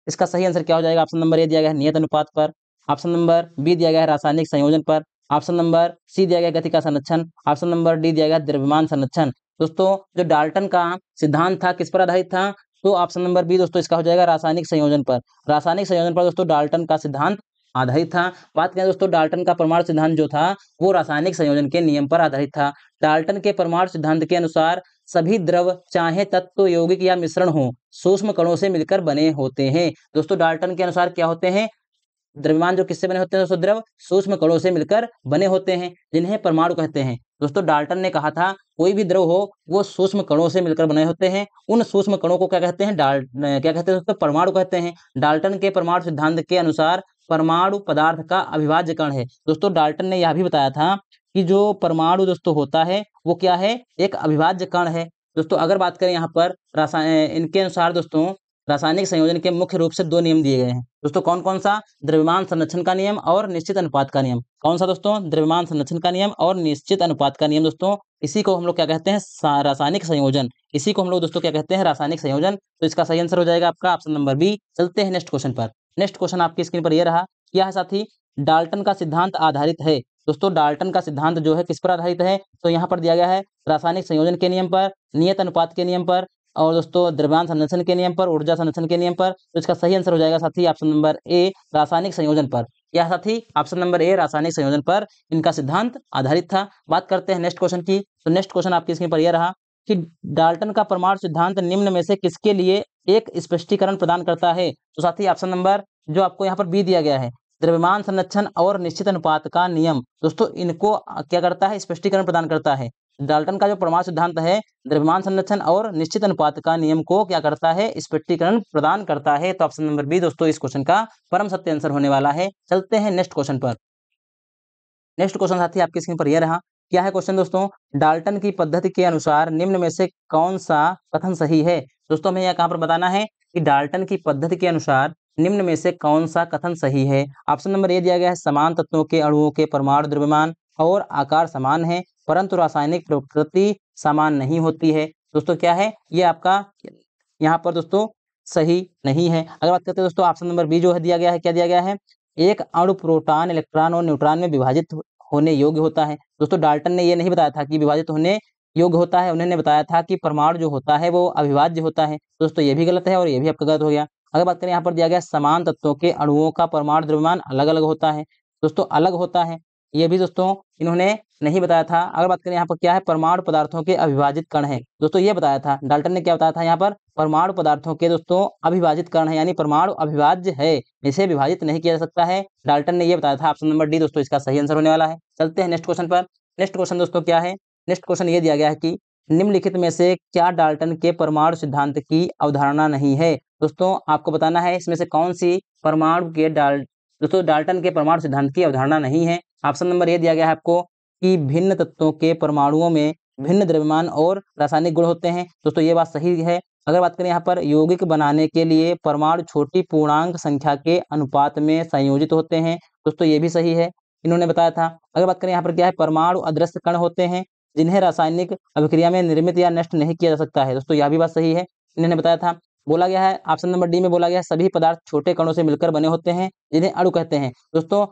इसका सही आंसर क्या हो जाएगा, ऑप्शन नंबर ए दिया गया है नियत अनुपात पर, ऑप्शन नंबर बी दिया गया है रासायनिक संयोजन पर, ऑप्शन नंबर सी दिया गया गति का संरक्षण, ऑप्शन नंबर डी दिया गया द्रव्यमान संरक्षण। दोस्तों जो डाल्टन का सिद्धांत था किस पर आधारित था, तो ऑप्शन नंबर बी दोस्तों इसका हो जाएगा रासायनिक संयोजन पर। रासायनिक संयोजन पर दोस्तों डाल्टन का सिद्धांत आधारित था। बात करें दोस्तों डाल्टन का परमाणु सिद्धांत जो था वो रासायनिक संयोजन के नियम पर आधारित था। डाल्टन के परमाणु सिद्धांत के अनुसार सभी द्रव चाहे तत्व यौगिक या मिश्रण हो सूक्ष्म कणों से मिलकर बने होते हैं। दोस्तों डाल्टन के अनुसार क्या होते हैं, द्रव्यमान जो किससे बने होते हैं दोस्तों, द्रव सूक्ष्म कणों से मिलकर बने होते हैं जिन्हें परमाणु कहते हैं। दोस्तों डाल्टन ने कहा था कोई भी द्रव हो वो सूक्ष्म कणों से मिलकर बने होते हैं, उन सूक्ष्म कणों को क्या कहते हैं, क्या कहते हैं दोस्तों, परमाणु कहते हैं। डाल्टन के परमाणु सिद्धांत के अनुसार परमाणु पदार्थ का अविभाज्य कण है। दोस्तों डाल्टन ने यह भी बताया था कि जो परमाणु दोस्तों होता है वो क्या है, एक अविभाज्य कण है। दोस्तों अगर बात करें यहाँ पर इनके अनुसार दोस्तों रासायनिक संयोजन के मुख्य रूप से 2 नियम दिए गए हैं। दोस्तों कौन कौन सा, द्रव्यमान संरक्षण का नियम और निश्चित अनुपात का नियम। कौन सा दोस्तों, द्रव्यमान संरक्षण का नियम और निश्चित अनुपात का नियम। दोस्तों इसी को हम लोग क्या कहते हैं, रासायनिक संयोजन। इसी को हम लोग दोस्तों क्या कहते हैं, रासायनिक संयोजन। तो इसका सही आंसर हो जाएगा आपका ऑप्शन नंबर बी। चलते हैं नेक्स्ट क्वेश्चन पर। नेक्स्ट क्वेश्चन आपकी स्क्रीन पर यह रहा। क्या है साथी, डाल्टन का सिद्धांत आधारित है। दोस्तों डाल्टन का सिद्धांत जो है किस पर आधारित है, तो यहाँ पर दिया गया है रासायनिक संयोजन के नियम पर, नियत अनुपात के नियम पर और दोस्तों द्रव्यमान संरक्षण के नियम पर, ऊर्जा संरक्षण के नियम पर। तो इसका सही आंसर हो जाएगा साथी ऑप्शन नंबर ए रासायनिक संयोजन पर। यह साथी ऑप्शन नंबर ए रासायनिक संयोजन पर इनका सिद्धांत आधारित था। बात करते हैं नेक्स्ट क्वेश्चन की। तो नेक्स्ट क्वेश्चन आपकी स्क्रीन पर यह रहा कि डाल्टन का परमाणु सिद्धांत निम्न में से किसके लिए एक स्पष्टीकरण प्रदान करता है। तो साथी ऑप्शन नंबर जो आपको यहाँ पर बी दिया गया है, द्रव्यमान संरक्षण और निश्चित अनुपात का नियम। दोस्तों इनको क्या करता है, स्पष्टीकरण प्रदान करता है। डाल्टन का जो परमाणु सिद्धांत है द्रव्यमान संरक्षण और निश्चित अनुपात का नियम को क्या करता है, स्पष्टीकरण प्रदान करता है। तो ऑप्शन नंबर बी दोस्तों इस क्वेश्चन का परम सत्य आंसर होने वाला है। चलते हैं नेक्स्ट क्वेश्चन पर। नेक्स्ट क्वेश्चन साथी आपकी स्क्रीन पर यह रहा। क्या है क्वेश्चन दोस्तों, डाल्टन की पद्धति के अनुसार निम्न में से कौन सा कथन सही है। दोस्तों हमें यह कहां पर बताना है कि डाल्टन की पद्धति के अनुसार निम्न में से कौन सा कथन सही है। ऑप्शन नंबर ए दिया गया है, समान तत्वों के अणुओं के परमाणु द्रव्यमान और आकार समान है परंतु रासायनिक प्रकृति समान नहीं होती है। दोस्तों क्या है ये आपका यहाँ पर दोस्तों सही नहीं है। अगर बात करते हैं दोस्तों ऑप्शन नंबर बी जो है दिया गया है, क्या दिया गया है, एक अणु प्रोटॉन इलेक्ट्रॉन और न्यूट्रॉन में विभाजित होने योग्य होता है। दोस्तों डाल्टन ने ये नहीं बताया था कि विभाजित होने योग्य होता है, उन्होंने बताया था कि परमाणु जो होता है वो अविभाज्य होता है। दोस्तों ये भी गलत है और ये भी आपका गलत हो गया। अगर बात करें यहाँ पर दिया गया समान तत्वों के अणुओं का परमाणु द्रव्यमान अलग अलग होता है। दोस्तों अलग होता है, ये भी दोस्तों इन्होंने नहीं बताया था। अगर बात करें यहाँ पर क्या है, परमाणु पदार्थों के अविभाजित कण है। दोस्तों ये बताया था, डाल्टन ने क्या बताया था यहाँ पर, परमाणु पदार्थों के दोस्तों अविभाजित कण है, यानी परमाणु अविभाज्य है, इसे विभाजित नहीं किया जा सकता है। डाल्टन ने ये बताया था। ऑप्शन नंबर डी दोस्तों इसका सही आंसर होने वाला है। चलते हैं नेक्स्ट क्वेश्चन पर। नेक्स्ट क्वेश्चन दोस्तों क्या है, नेक्स्ट क्वेश्चन ये दिया गया है कि निम्नलिखित में से क्या डाल्टन के परमाणु सिद्धांत की अवधारणा नहीं है। दोस्तों आपको बताना है इसमें से कौन सी परमाणु के दोस्तों डाल्टन के परमाणु सिद्धांत की अवधारणा नहीं है। ऑप्शन नंबर ए दिया गया है आपको कि भिन्न तत्वों के परमाणुओं में भिन्न द्रव्यमान और रासायनिक गुण होते हैं। दोस्तों ये बात सही है। अगर बात करें यहाँ पर यौगिक बनाने के लिए परमाणु छोटी पूर्णांक संख्या के अनुपात में संयोजित होते हैं। दोस्तों ये भी सही है, इन्होंने बताया था। अगर बात करें यहाँ पर क्या है, परमाणु अदृश्य कण होते हैं जिन्हें रासायनिक अभिक्रिया में निर्मित या नष्ट नहीं किया जा सकता है। दोस्तों यह भी बात सही है, इन्होंने बताया था। बोला गया है ऑप्शन नंबर डी में बोला गया है सभी पदार्थ छोटे कणों से मिलकर बने होते हैं जिन्हें अणु कहते हैं। दोस्तों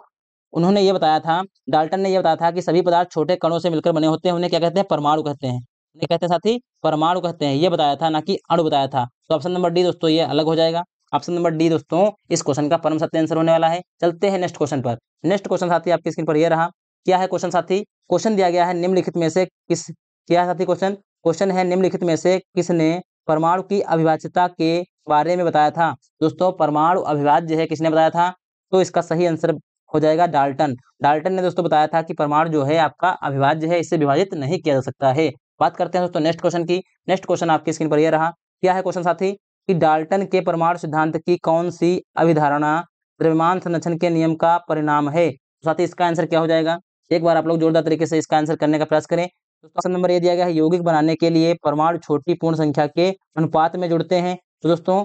उन्होंने ये बताया था, डाल्टन ने ये बताया था कि सभी पदार्थ छोटे कणों से मिलकर बने होते हैं, उन्हें क्या कहते हैं, परमाणु कहते हैं। उन्हें कहते हैं साथी परमाणु कहते हैं, ये बताया था, ना कि अणु बताया था। तो ऑप्शन नंबर डी दोस्तों ये अलग हो जाएगा। ऑप्शन नंबर डी दोस्तों इस क्वेश्चन का परम सत्य आंसर होने वाला है। चलते हैं नेक्स्ट क्वेश्चन पर। नेक्स्ट क्वेश्चन साथी आपकी स्क्रीन पर ये रहा। क्या है क्वेश्चन साथी, क्वेश्चन दिया गया है निम्नलिखित में से किस, क्या है साथी क्वेश्चन, क्वेश्चन है निम्नलिखित में से किसने परमाणु की अविभाज्यता के बारे में बताया था। दोस्तों परमाणु अविभाज्य है, किसने बताया था, तो इसका सही आंसर हो जाएगा डाल्टन। डाल्टन ने दोस्तों बताया था कि परमाणु जो है आपका अविभाज्य है, इससे विभाजित नहीं किया जा सकता है। बात करते हैं दोस्तों नेक्स्ट क्वेश्चन की। नेक्स्ट क्वेश्चन आपकी स्क्रीन पर यह रहा। क्या है क्वेश्चन साथी कि डाल्टन के परमाणु सिद्धांत की कौन सी अभिधारणा द्रव्यमान संरक्षण के नियम का परिणाम है। तो साथी इसका आंसर क्या हो जाएगा, एक बार आप लोग जोरदार तरीके से इसका आंसर करने का प्रयास करें। तो ऑप्शन नंबर ए दिया गया है, यौगिक बनाने के लिए परमाणु छोटी पूर्ण संख्या के अनुपात में जुड़ते हैं। तो दोस्तों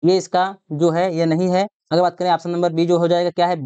ये इसका जो है ये नहीं है। अगर बात करें ऑप्शन नंबर बी जो हो जाएगा, क्या है,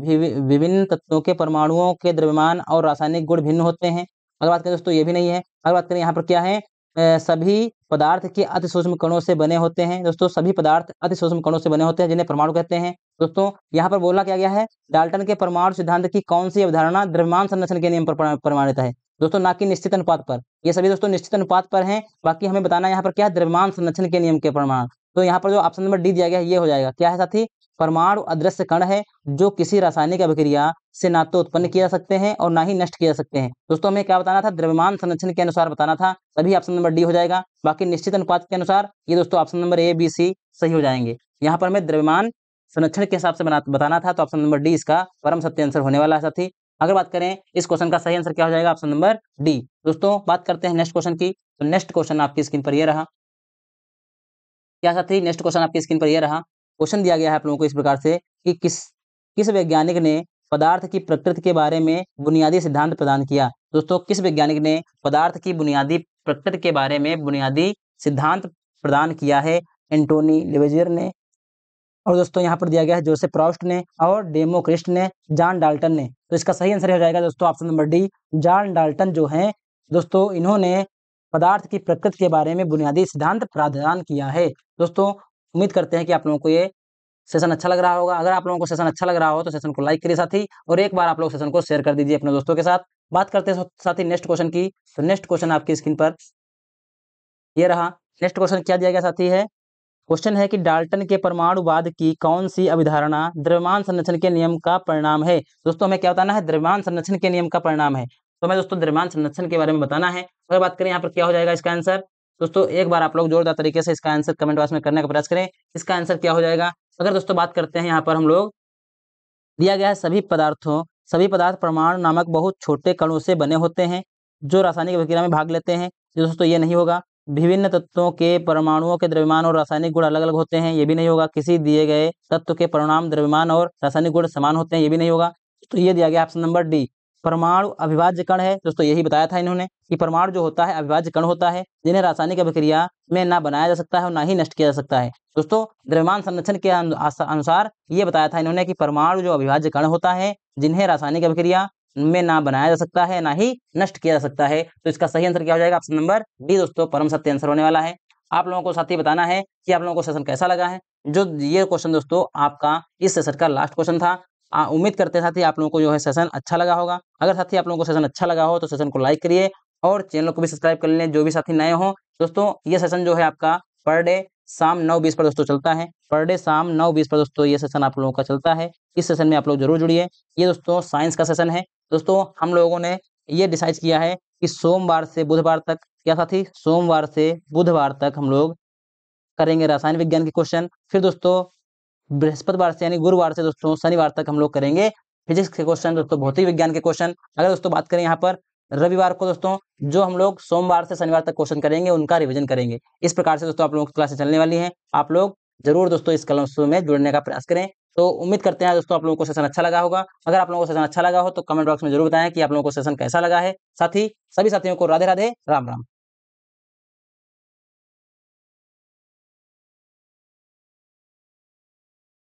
विभिन्न तत्वों के परमाणुओं के द्रव्यमान और रासायनिक गुण भिन्न होते हैं। अगर बात करें दोस्तों ये भी नहीं है। अगर बात करें यहाँ पर क्या है, सभी पदार्थ के अति सूक्ष्म कणों से बने होते हैं। दोस्तों सभी पदार्थ अति सूक्ष्म कणों से बने होते हैं जिन्हें परमाणु कहते हैं। दोस्तों यहाँ पर बोला क्या गया है, डाल्टन के परमाणु सिद्धांत की कौन सी अवधारणा द्रव्यमान संरक्षण के नियम पर प्रमाणित है। दोस्तों ना कि निश्चित अनुपात पर, ये सभी दोस्तों निश्चित अनुपात पर हैं। बाकी हमें बताना यहाँ पर क्या है, द्रव्यमान संरक्षण के नियम के प्रमाण। तो यहाँ पर जो ऑप्शन नंबर डी दिया गया है ये हो जाएगा। क्या है साथी, परमाणु अदृश्य कण है जो किसी रासायनिक अभिक्रिया से ना तो उत्पन्न किया जा सकते हैं और ना ही नष्ट किया जा सकते हैं। दोस्तों हमें क्या बताना था, द्रव्यमान संरक्षण के अनुसार बताना था, तभी ऑप्शन नंबर डी हो जाएगा। बाकी निश्चित अनुपात के अनुसार ये दोस्तों option number A B C सही हो जाएंगे। यहाँ पर हमें द्रव्यमान संरक्षण के हिसाब से बताना था, तो ऑप्शन नंबर डी इसका परम सत्य आंसर होने वाला है साथी। अगर बात करें इस क्वेश्चन का सही आंसर क्या हो जाएगा, ऑप्शन नंबर डी। दोस्तों बात करते हैं नेक्स्ट क्वेश्चन की। तो नेक्स्ट क्वेश्चन आपकी स्क्रीन पर ये रहा। क्या साथी, नेक्स्ट क्वेश्चन आपकी स्क्रीन पर यह रहा। क्वेश्चन दिया गया है आप लोगों को इस प्रकार से कि किस वैज्ञानिक ने पदार्थ की प्रकृति के बारे में बुनियादी सिद्धांत प्रदान किया। दोस्तों किस वैज्ञानिक ने पदार्थ की बुनियादी प्रकृति के बारे में बुनियादी सिद्धांत प्रदान किया है। एंटोनी लेवेजियर ने, और दोस्तों यहाँ पर दिया गया है जोसेफ प्राउस्ट ने, और डेमोक्रिस्ट ने, जॉन डाल्टन ने। तो इसका सही आंसर हो जाएगा दोस्तों option number D, John Dalton जो है दोस्तों इन्होंने पदार्थ की प्रकृति के बारे में बुनियादी सिद्धांत प्रदान किया है। दोस्तों उम्मीद करते हैं कि आप लोगों को ये सेशन अच्छा लग रहा होगा। अगर आप लोगों को सेशन अच्छा लग रहा हो तो सेशन को लाइक करिए साथी, और एक बार आप लोग सेशन को शेयर कर दीजिए अपने दोस्तों के साथ। बात करते हैं साथी नेक्स्ट क्वेश्चन की। तो नेक्स्ट क्वेश्चन आपकी स्क्रीन पर ये रहा। नेक्स्ट क्वेश्चन क्या दिया गया साथी है, क्वेश्चन है कि डाल्टन के परमाणुवाद की कौन सी अभिधारणा द्रव्यमान संरक्षण के नियम का परिणाम है। दोस्तों हमें क्या बताना है, द्रव्यमान संरक्षण के नियम का परिणाम है। तो हमें दोस्तों द्रव्यमान संरक्षण के बारे में बताना है। अगर बात करें यहाँ पर क्या हो जाएगा इसका आंसर, दोस्तों एक बार आप लोग जोरदार तरीके से इसका आंसर कमेंट बॉक्स में करने का प्रयास करें। इसका आंसर क्या हो जाएगा, अगर दोस्तों बात करते हैं यहाँ पर हम लोग, दिया गया है सभी पदार्थ परमाणु नामक बहुत छोटे कणों से बने होते हैं। जो रासायनिक अभिक्रिया में भाग लेते हैं, दोस्तों ये नहीं होगा। विभिन्न तत्वों के परमाणुओं के द्रव्यमान और रासायनिक गुण अलग अलग होते हैं, ये भी नहीं होगा। किसी दिए गए तत्व के परिणाम द्रव्यमान और रासायनिक गुण समान होते हैं, ये भी नहीं होगा। तो ये दिया गया ऑप्शन नंबर डी। परमाणु अविभाज्य कण है, दोस्तों यही बताया था इन्होंने कि परमाणु जो होता है अविभाज्य कण होता है, जिन्हें रासायनिक अभिक्रिया में ना बनाया जा सकता है और ना ही नष्ट किया जा सकता है। दोस्तों द्रव्यमान संरक्षण के अनुसार ये बताया था इन्होंने कि परमाणु जो अविभाज्य कण होता है, जिन्हें रासायनिक अभिक्रिया में ना बनाया जा सकता है ना ही नष्ट किया जा सकता है। तो इसका सही आंसर क्या हो जाएगा? ऑप्शन नंबर डी दोस्तों परम सत्य आंसर होने वाला है। आप लोगों को साथ ही बताना है कि आप लोगों को सेशन कैसा लगा है। जो ये क्वेश्चन दोस्तों आपका इस सेशन का लास्ट क्वेश्चन था। उम्मीद करते हैं साथी आप लोगों को जो है सेशन अच्छा लगा होगा। अगर साथी आप लोगों को सेशन अच्छा लगा हो तो सेशन को लाइक करिए और चैनल को भी सब्सक्राइब कर लें, जो भी साथी नए हो। दोस्तों ये सेशन जो है आपका पर डे शाम 9:20 पर दोस्तों चलता है। पर डे शाम 9:20 पर दोस्तों ये सेशन आप लोगों का चलता है। इस सेशन में आप लोग जरूर जुड़िए। ये दोस्तों साइंस का सेशन है। दोस्तों हम लोगों ने ये डिसाइड किया है कि सोमवार से बुधवार तक, क्या साथी, सोमवार से बुधवार तक हम लोग करेंगे रसायन विज्ञान के क्वेश्चन। फिर दोस्तों बृहस्पतिवार से यानी गुरुवार से दोस्तों शनिवार तक हम लोग करेंगे फिजिक्स के क्वेश्चन, दोस्तों भौतिक विज्ञान के क्वेश्चन। अगर दोस्तों बात करें यहाँ पर रविवार को दोस्तों, जो हम लोग सोमवार से शनिवार तक क्वेश्चन करेंगे उनका रिवीजन करेंगे। इस प्रकार से दोस्तों आप लोगों की क्लासें चलने वाली हैं। आप लोग जरूर दोस्तों इस क्लासों में जुड़ने का प्रयास करें। तो उम्मीद करते हैं दोस्तों आप लोगों को सेशन अच्छा लगा होगा। अगर आप लोगों को सेशन अच्छा लगा हो तो कमेंट बॉक्स में जरूर बताएं कि आप लोगों को सेशन कैसा लगा है। साथ ही सभी साथियों को राधे राधे, राम राम।